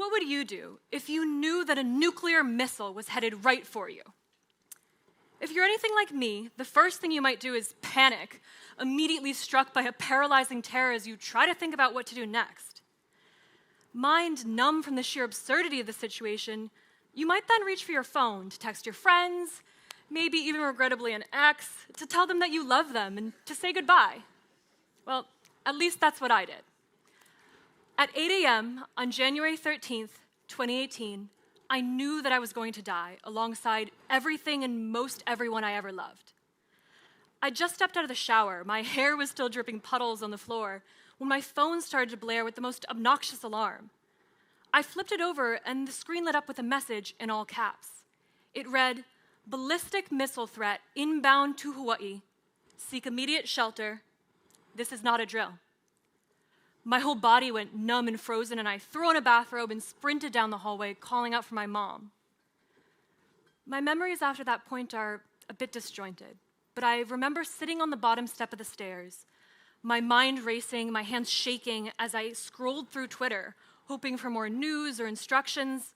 What would you do if you knew that a nuclear missile was headed right for you? If you're anything like me, the first thing you might do is panic, immediately struck by a paralyzing terror as you try to think about what to do next. Mind numb from the sheer absurdity of the situation, you might then reach for your phone to text your friends, maybe even regrettably an ex, to tell them that you love them and to say goodbye. Well, at least that's what I did. At 8 a.m. on January 13th, 2018, I knew that I was going to die alongside everything and most everyone I ever loved. I just stepped out of the shower. My hair was still dripping puddles on the floor when my phone started to blare with the most obnoxious alarm. I flipped it over and the screen lit up with a message in all caps. It read, "Ballistic missile threat inbound to Hawai'i. Seek immediate shelter. This is not a drill." My whole body went numb and frozen, and I threw on a bathrobe and sprinted down the hallway, calling out for my mom. My memories after that point are a bit disjointed, but I remember sitting on the bottom step of the stairs, my mind racing, my hands shaking as I scrolled through Twitter, hoping for more news or instructions,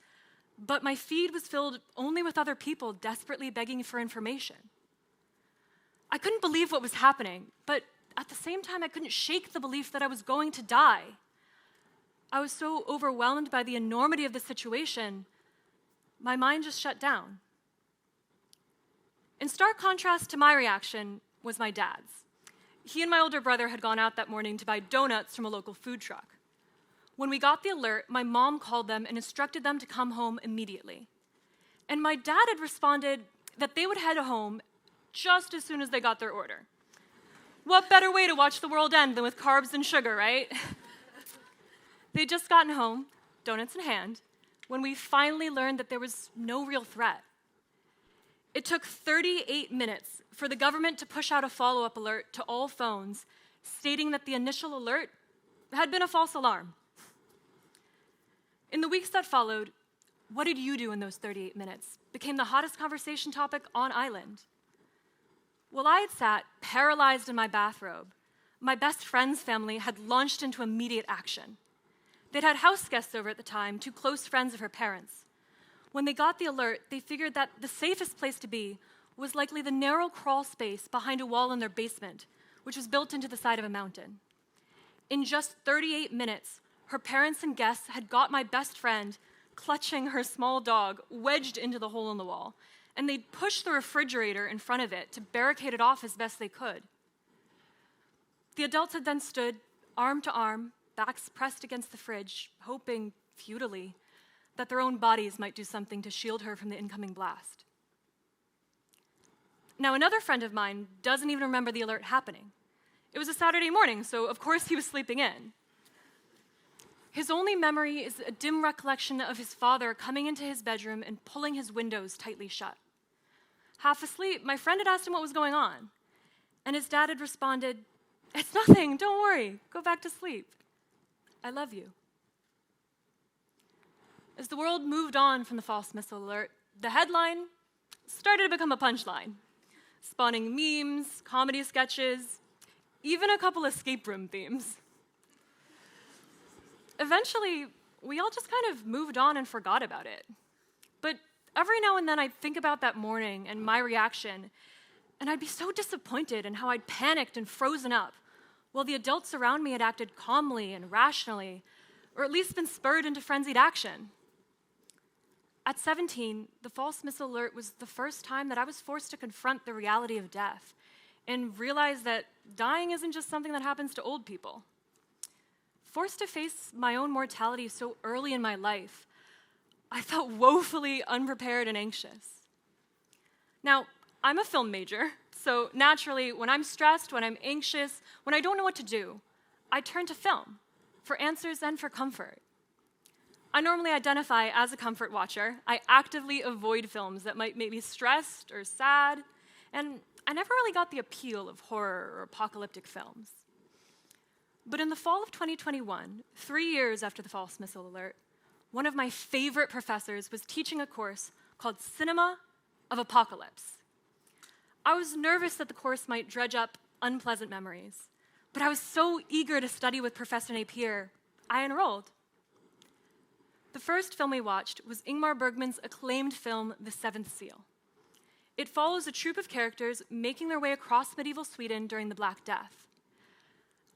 but my feed was filled only with other people desperately begging for information. I couldn't believe what was happening, but at the same time, I couldn't shake the belief that I was going to die. I was so overwhelmed by the enormity of the situation, my mind just shut down. In stark contrast to my reaction was my dad's. He and my older brother had gone out that morning to buy donuts from a local food truck. When we got the alert, my mom called them and instructed them to come home immediately. And my dad had responded that they would head home just as soon as they got their order. What better way to watch the world end than with carbs and sugar, right? They'd just gotten home, donuts in hand, when we finally learned that there was no real threat. It took 38 minutes for the government to push out a follow-up alert to all phones, stating that the initial alert had been a false alarm. In the weeks that followed, what did you do in those 38 minutes became the hottest conversation topic on island. While I had sat paralyzed in my bathrobe, my best friend's family had launched into immediate action. They'd had house guests over at the time, two close friends of her parents. When they got the alert, they figured that the safest place to be was likely the narrow crawl space behind a wall in their basement, which was built into the side of a mountain. In just 38 minutes, her parents and guests had got my best friend, clutching her small dog, wedged into the hole in the wall, and they'd pushed the refrigerator in front of it to barricade it off as best they could. The adults had then stood, arm to arm, backs pressed against the fridge, hoping, futilely, that their own bodies might do something to shield her from the incoming blast. Now, another friend of mine doesn't even remember the alert happening. It was a Saturday morning, so of course he was sleeping in. His only memory is a dim recollection of his father coming into his bedroom and pulling his windows tightly shut. Half asleep, my friend had asked him what was going on, and his dad had responded, "It's nothing, don't worry, go back to sleep. I love you." As the world moved on from the false missile alert, the headline started to become a punchline, spawning memes, comedy sketches, even a couple escape room themes. Eventually, we all just kind of moved on and forgot about it. But every now and then I'd think about that morning and my reaction, and I'd be so disappointed in how I'd panicked and frozen up, while the adults around me had acted calmly and rationally, or at least been spurred into frenzied action. At 17, the false missile alert was the first time that I was forced to confront the reality of death and realize that dying isn't just something that happens to old people. Forced to face my own mortality so early in my life, I felt woefully unprepared and anxious. Now, I'm a film major, so naturally, when I'm stressed, when I'm anxious, when I don't know what to do, I turn to film for answers and for comfort. I normally identify as a comfort watcher. I actively avoid films that might make me stressed or sad, and I never really got the appeal of horror or apocalyptic films. But in the fall of 2021, 3 years after the false missile alert, one of my favorite professors was teaching a course called Cinema of Apocalypse. I was nervous that the course might dredge up unpleasant memories, but I was so eager to study with Professor Napier, I enrolled. The first film we watched was Ingmar Bergman's acclaimed film, The Seventh Seal. It follows a troupe of characters making their way across medieval Sweden during the Black Death.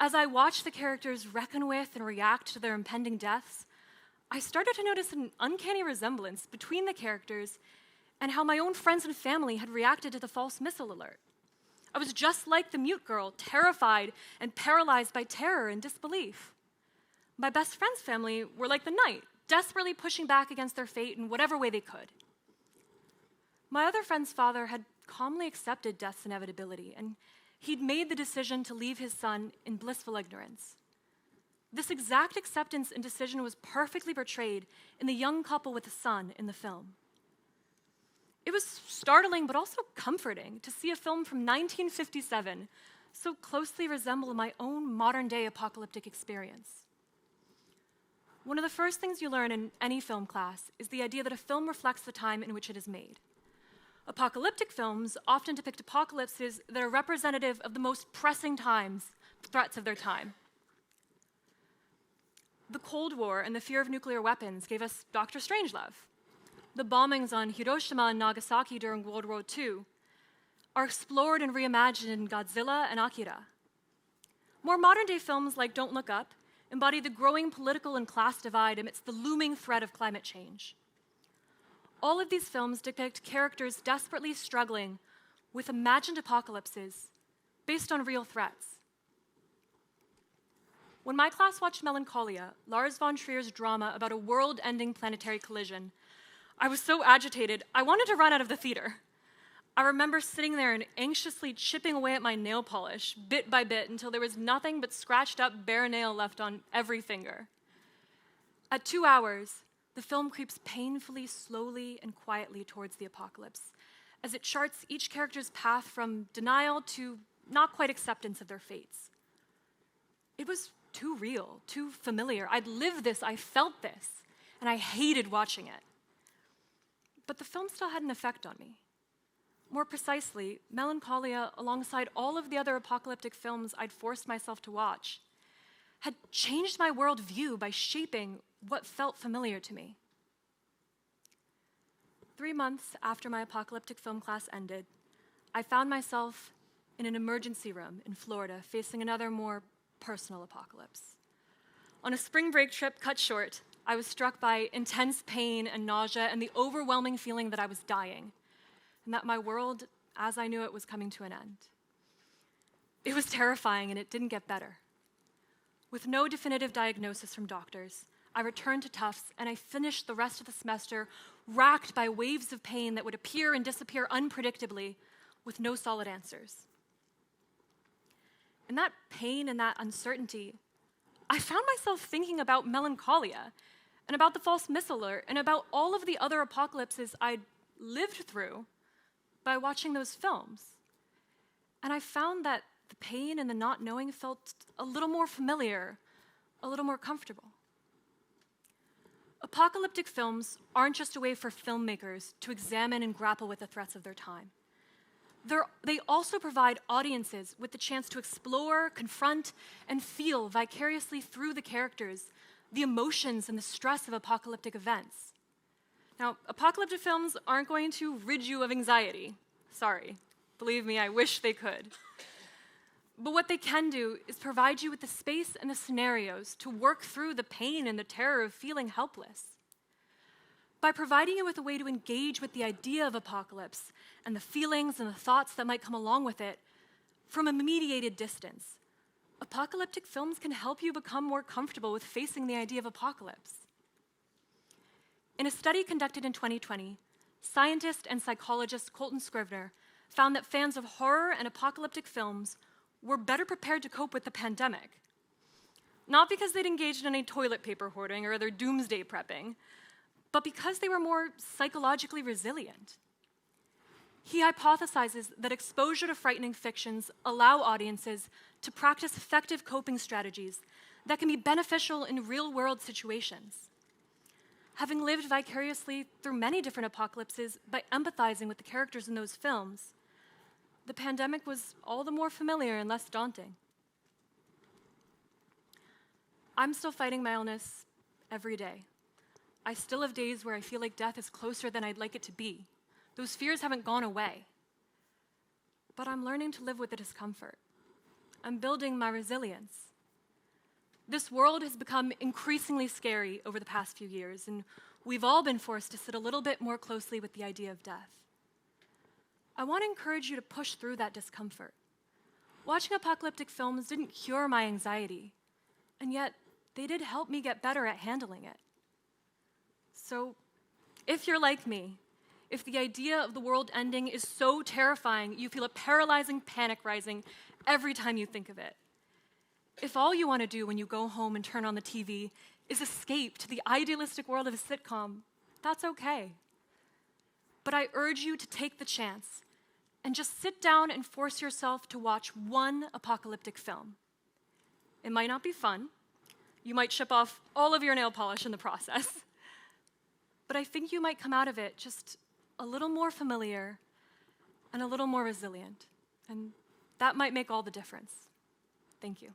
As I watched the characters reckon with and react to their impending deaths, I started to notice an uncanny resemblance between the characters and how my own friends and family had reacted to the false missile alert. I was just like the mute girl, terrified and paralyzed by terror and disbelief. My best friend's family were like the knight, desperately pushing back against their fate in whatever way they could. My other friend's father had calmly accepted death's inevitability, and he'd made the decision to leave his son in blissful ignorance. This exact acceptance and decision was perfectly portrayed in the young couple with a son in the film. It was startling but also comforting to see a film from 1957 so closely resemble my own modern-day apocalyptic experience. One of the first things you learn in any film class is the idea that a film reflects the time in which it is made. Apocalyptic films often depict apocalypses that are representative of the most pressing threats of their time. The Cold War and the fear of nuclear weapons gave us Dr. Strangelove. The bombings on Hiroshima and Nagasaki during World War II are explored and reimagined in Godzilla and Akira. More modern-day films like Don't Look Up embody the growing political and class divide amidst the looming threat of climate change. All of these films depict characters desperately struggling with imagined apocalypses based on real threats. When my class watched Melancholia, Lars von Trier's drama about a world-ending planetary collision, I was so agitated, I wanted to run out of the theater. I remember sitting there and anxiously chipping away at my nail polish, bit by bit, until there was nothing but scratched up bare nail left on every finger. At 2 hours, the film creeps painfully, slowly, and quietly towards the apocalypse, as it charts each character's path from denial to not quite acceptance of their fates. It was too real, too familiar. I'd lived this, I felt this, and I hated watching it. But the film still had an effect on me. More precisely, Melancholia, alongside all of the other apocalyptic films I'd forced myself to watch, had changed my worldview by shaping what felt familiar to me. 3 months after my apocalyptic film class ended, I found myself in an emergency room in Florida facing another more personal apocalypse. On a spring break trip cut short, I was struck by intense pain and nausea and the overwhelming feeling that I was dying, and that my world, as I knew it, was coming to an end. It was terrifying, and it didn't get better. With no definitive diagnosis from doctors, I returned to Tufts, and I finished the rest of the semester racked by waves of pain that would appear and disappear unpredictably with no solid answers. In that pain and that uncertainty, I found myself thinking about Melancholia and about the false missile alert and about all of the other apocalypses I'd lived through by watching those films. And I found that the pain and the not knowing felt a little more familiar, a little more comfortable. Apocalyptic films aren't just a way for filmmakers to examine and grapple with the threats of their time. They also provide audiences with the chance to explore, confront, and feel vicariously through the characters, the emotions and the stress of apocalyptic events. Now, apocalyptic films aren't going to rid you of anxiety. Sorry. Believe me, I wish they could. But what they can do is provide you with the space and the scenarios to work through the pain and the terror of feeling helpless. By providing you with a way to engage with the idea of apocalypse and the feelings and the thoughts that might come along with it from a mediated distance, apocalyptic films can help you become more comfortable with facing the idea of apocalypse. In a study conducted in 2020, scientist and psychologist Colton Scrivener found that fans of horror and apocalyptic films were better prepared to cope with the pandemic. Not because they'd engaged in any toilet paper hoarding or other doomsday prepping, but because they were more psychologically resilient. He hypothesizes that exposure to frightening fictions allow audiences to practice effective coping strategies that can be beneficial in real-world situations. Having lived vicariously through many different apocalypses by empathizing with the characters in those films, the pandemic was all the more familiar and less daunting. I'm still fighting my illness every day, I still have days where I feel like death is closer than I'd like it to be. Those fears haven't gone away. But I'm learning to live with the discomfort. I'm building my resilience. This world has become increasingly scary over the past few years, and we've all been forced to sit a little bit more closely with the idea of death. I want to encourage you to push through that discomfort. Watching apocalyptic films didn't cure my anxiety, and yet they did help me get better at handling it. So, if you're like me, if the idea of the world ending is so terrifying you feel a paralyzing panic rising every time you think of it, if all you want to do when you go home and turn on the TV is escape to the idealistic world of a sitcom, that's okay. But I urge you to take the chance and just sit down and force yourself to watch one apocalyptic film. It might not be fun. You might chip off all of your nail polish in the process. But I think you might come out of it just a little more familiar and a little more resilient. And that might make all the difference. Thank you.